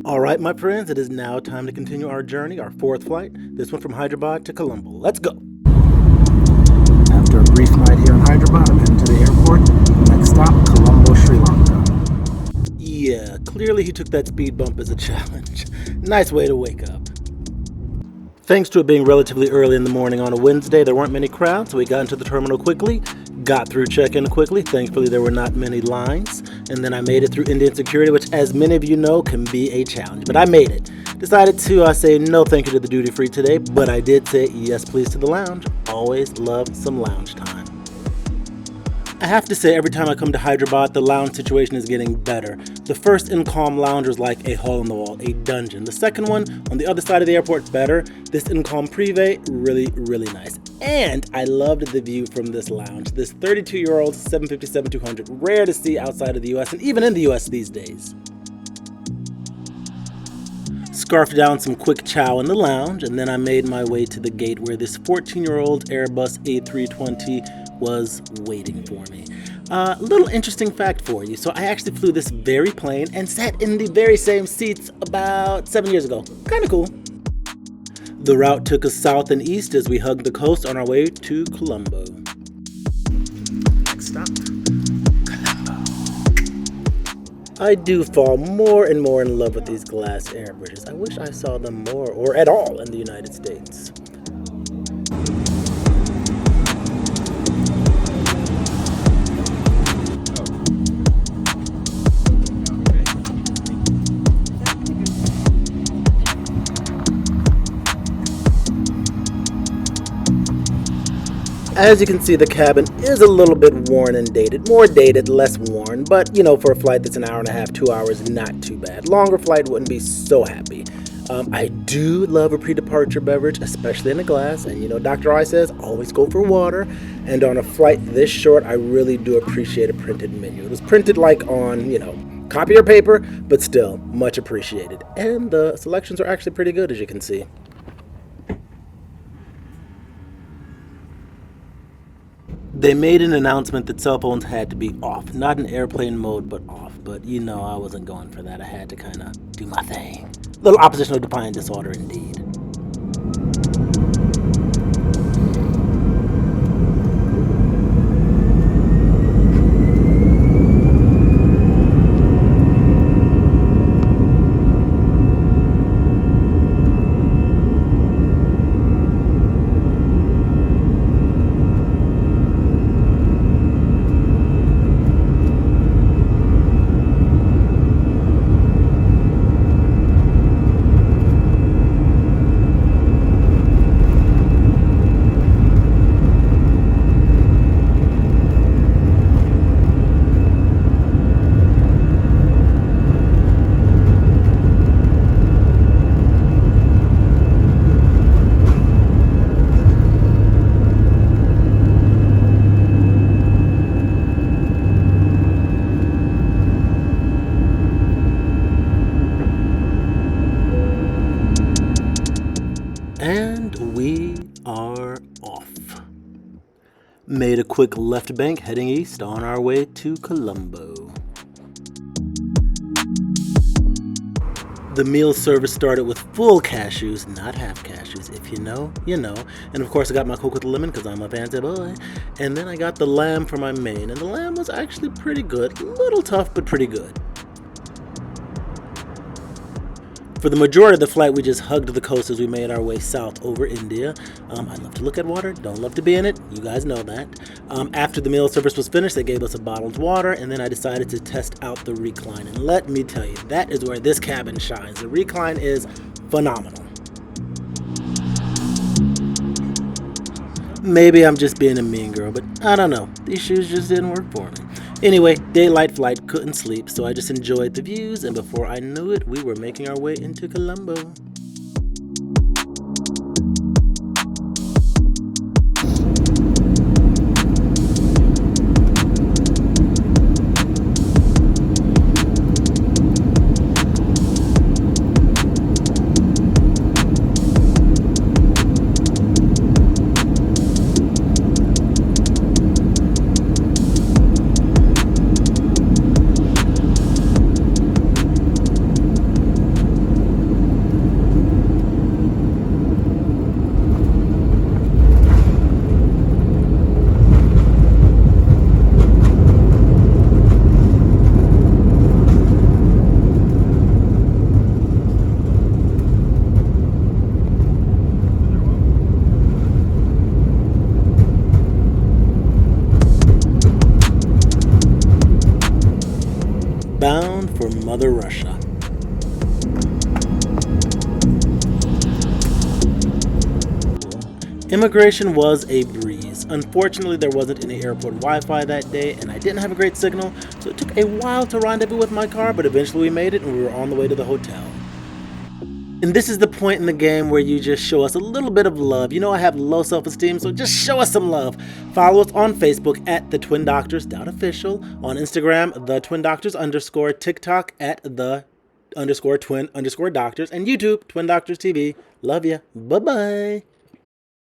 All right, my friends, it is now time to continue our journey, our fourth flight, this one from Hyderabad to Colombo. Let's go. After a brief night here in Hyderabad, I'm heading to the airport. Next stop, Colombo, Sri Lanka. Yeah, clearly he took that speed bump as a challenge. Nice way to wake up. Thanks to it being relatively early in the morning on a Wednesday, there weren't many crowds, so we got into the terminal quickly, got through check-in quickly. Thankfully, there were not many lines, and then I made it through Indian security, which, as many of you know, can be a challenge. But I made it. Decided to say no thank you to the duty-free today, but I did say yes please to the lounge. Always love some lounge time. I have to say, every time I come to Hyderabad, the lounge situation is getting better. The first Incom lounge was like a hole in the wall, a dungeon. The second one, on the other side of the airport, better. This Incom Privé, really nice. And I loved the view from this lounge. This 32-year-old 757-200, rare to see outside of the US and even in the US these days. Scarfed down some quick chow in the lounge, and then I made my way to the gate where this 14-year-old Airbus A320 was waiting for me. Little interesting fact for you. So I actually flew this very plane and sat in the very same seats about 7 years ago. Kind of cool. The route took us south and east as we hugged the coast on our way to Colombo. Next stop, Colombo. I do fall more and more in love with these glass air bridges. I wish I saw them more or at all in the United States. As you can see, the cabin is a little bit worn and dated. More dated, less worn, but you know, for a flight that's an hour and a half, 2 hours, not too bad. Longer flight wouldn't be so happy. I do love a pre-departure beverage, especially in a glass, and you know, Dr. I says always go for water. And on a flight this short, I really do appreciate a printed menu. It was printed like on, you know, copier paper, but still much appreciated. And the selections are actually pretty good, as you can see. They made an announcement that cell phones had to be off, not in airplane mode, but off. But you know, I wasn't going for that. I had to kind of do my thing. Little oppositional defiant disorder indeed. And we are off. Made a quick left bank heading east on our way to Colombo. The meal service started with full cashews, not half cashews. If you know, you know. And of course I got my Coke with lemon because I'm a fancy boy. And then I got the lamb for my main. And the lamb was actually pretty good. A little tough, but pretty good. For the majority of the flight, we just hugged the coast as we made our way south over India. I love to look at water, don't love to be in it. You guys know that. After the meal service was finished, they gave us a bottled water, and then I decided to test out the recline. And let me tell you, that is where this cabin shines. The recline is phenomenal. Maybe I'm just being a mean girl, but I don't know. These shoes just didn't work for me. Anyway, daylight flight, couldn't sleep, so I just enjoyed the views, and before I knew it, we were making our way into Colombo. Immigration was a breeze. Unfortunately, there wasn't any airport Wi-Fi that day, and I didn't have a great signal, so it took a while to rendezvous with my car, but eventually we made it and we were on the way to the hotel. And this is the point in the game where you just show us a little bit of love. You know I have low self-esteem, so just show us some love. Follow us on Facebook at The Twin Doctors Official, on Instagram, The Twin Doctors _, TikTok at The _twin_doctors, and YouTube, Twin Doctors TV. Love ya. Bye-bye.